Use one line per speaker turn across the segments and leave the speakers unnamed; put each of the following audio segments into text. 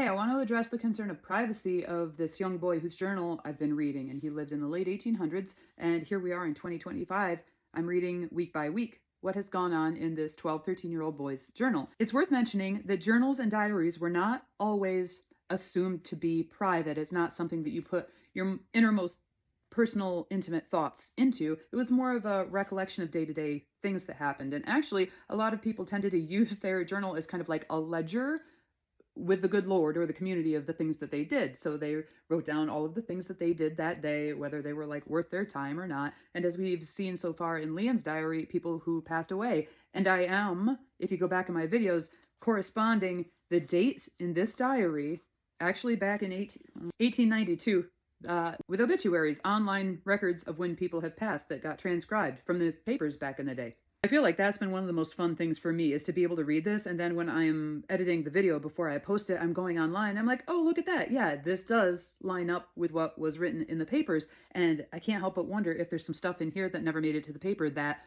Hey, I want to address the concern of privacy of this young boy whose journal I've been reading, and he lived in the late 1800s, and here we are in 2025. I'm reading week by week what has gone on in this 12, 13-year-old boy's journal. It's worth mentioning that journals and diaries were not always assumed to be private. It's not something that you put your innermost personal, intimate thoughts into. It was more of a recollection of day-to-day things that happened. And actually, a lot of people tended to use their journal as kind of like a ledger with the good Lord or the community of the things that they did. So they wrote down all of the things that they did that day, whether they were like worth their time or not. And as we've seen so far in Leon's diary, people who passed away. And I am, if you go back in my videos, corresponding the dates in this diary, actually back in 1892, with obituaries, online records of when people have passed that got transcribed from the papers back in the day. I feel like that's been one of the most fun things for me, is to be able to read this, and then when I'm editing the video before I post it, I'm going online, I'm like, oh, look at that. Yeah, this does line up with what was written in the papers, and I can't help but wonder if there's some stuff in here that never made it to the paper that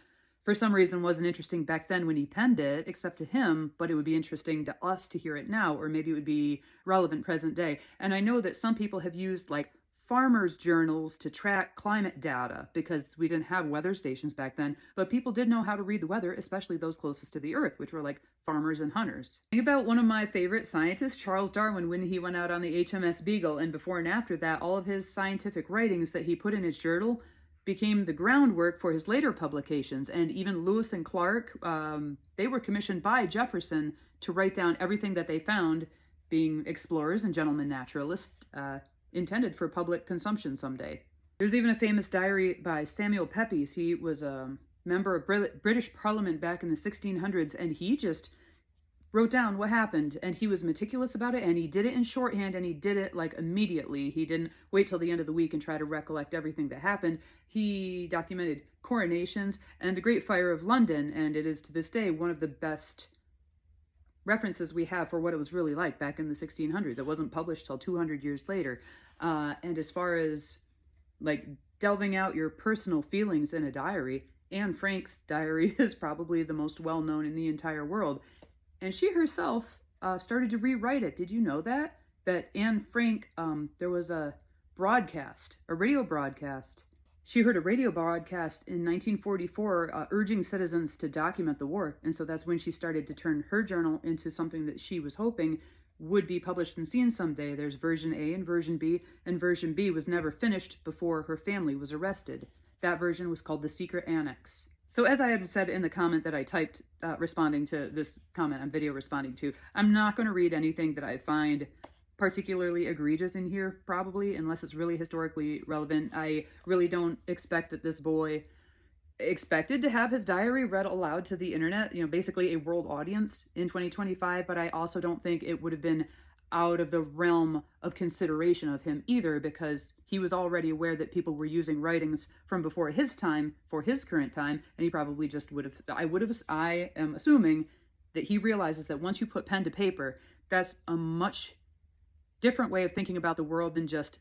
for some reason wasn't interesting back then when he penned it, except to him, but it would be interesting to us to hear it now, or maybe it would be relevant present day. And I know that some people have used like farmers' journals to track climate data because we didn't have weather stations back then, but people did know how to read the weather, especially those closest to the earth, which were like farmers and hunters. Think about one of my favorite scientists, Charles Darwin, when he went out on the HMS Beagle, and before and after that, all of his scientific writings that he put in his journal became the groundwork for his later publications. And even Lewis and Clark, they were commissioned by Jefferson to write down everything that they found, being explorers and gentlemen naturalists, intended for public consumption someday. There's even a famous diary by Samuel Pepys. He was a member of British Parliament back in the 1600s, and he just wrote down what happened, and he was meticulous about it, and he did it in shorthand, and he did it like immediately. He didn't wait till the end of the week and try to recollect everything that happened. He documented coronations and the Great Fire of London, and it is to this day one of the best references we have for what it was really like back in the 1600s. It wasn't published till 200 years later. And as far as like delving out your personal feelings in a diary, Anne Frank's diary is probably the most well-known in the entire world. And she herself started to rewrite it. Did you know that? That Anne Frank, there was a broadcast, a radio broadcast. She heard a radio broadcast in 1944 urging citizens to document the war. And so that's when she started to turn her journal into something that she was hoping would be published and seen someday. There's version A and version B, and version B was never finished before her family was arrested. That version was called The Secret Annex. So as I had said in the comment that I typed responding to this comment I'm video responding to, I'm not going to read anything that I find particularly egregious in here, probably, unless it's really historically relevant. I really don't expect that this boy expected to have his diary read aloud to the internet, basically a world audience in 2025, but I also don't think it would have been out of the realm of consideration of him either, because he was already aware that people were using writings from before his time for his current time, and he probably just I am assuming that he realizes that once you put pen to paper, that's a much different way of thinking about the world than just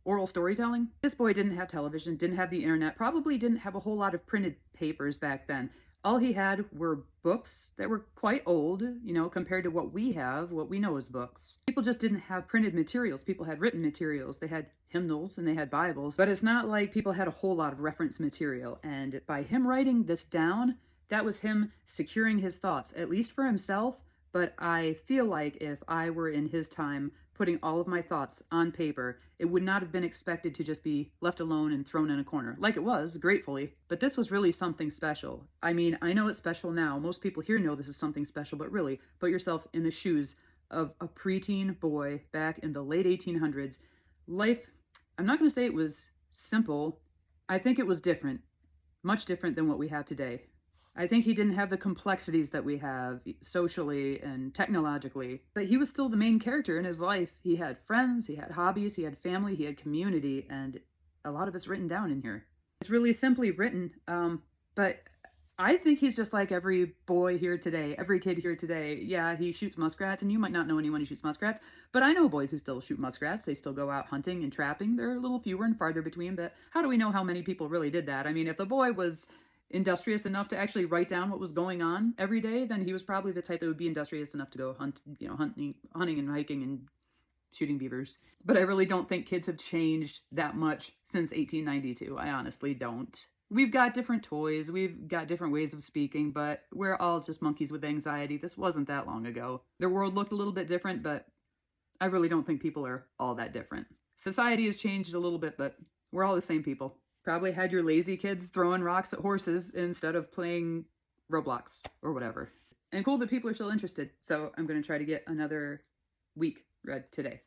oral storytelling. This boy didn't have television, didn't have the internet, probably didn't have a whole lot of printed papers back then. All he had were books that were quite old, compared to what we have, what we know as books. People just didn't have printed materials. People had written materials. They had hymnals and they had Bibles, but it's not like people had a whole lot of reference material. And by him writing this down, that was him securing his thoughts, at least for himself. But I feel like if I were in his time putting all of my thoughts on paper, it would not have been expected to just be left alone and thrown in a corner, like it was, gratefully. But this was really something special. I mean, I know it's special now. Most people here know this is something special, but really, put yourself in the shoes of a preteen boy back in the late 1800s. Life, I'm not going to say it was simple. I think it was different, much different than what we have today. I think he didn't have the complexities that we have socially and technologically, but he was still the main character in his life. He had friends, he had hobbies, he had family, he had community, and a lot of it's written down in here. It's really simply written, but I think he's just like every boy here today, every kid here today. Yeah, he shoots muskrats, and you might not know anyone who shoots muskrats, but I know boys who still shoot muskrats. They still go out hunting and trapping. They're a little fewer and farther between, but how do we know how many people really did that? I mean, if the boy was industrious enough to actually write down what was going on every day, then he was probably the type that would be industrious enough to go hunting and hiking and shooting beavers. But I really don't think kids have changed that much since 1892. I honestly don't. We've got different toys, we've got different ways of speaking, but we're all just monkeys with anxiety. This wasn't that long ago. Their world looked a little bit different, but I really don't think people are all that different. Society has changed a little bit, but we're all the same people. Probably had your lazy kids throwing rocks at horses instead of playing Roblox or whatever. And cool that people are still interested. So I'm going to try to get another week read today.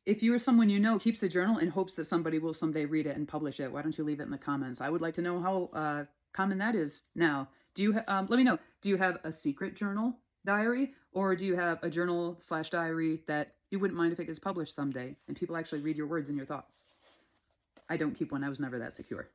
If you or someone you know keeps a journal in hopes that somebody will someday read it and publish it, why don't you leave it in the comments? I would like to know how common that is now. Do you let me know. Do you have a secret journal diary, or do you have a journal/diary that you wouldn't mind if it gets published someday and people actually read your words and your thoughts? I don't keep one. I was never that secure.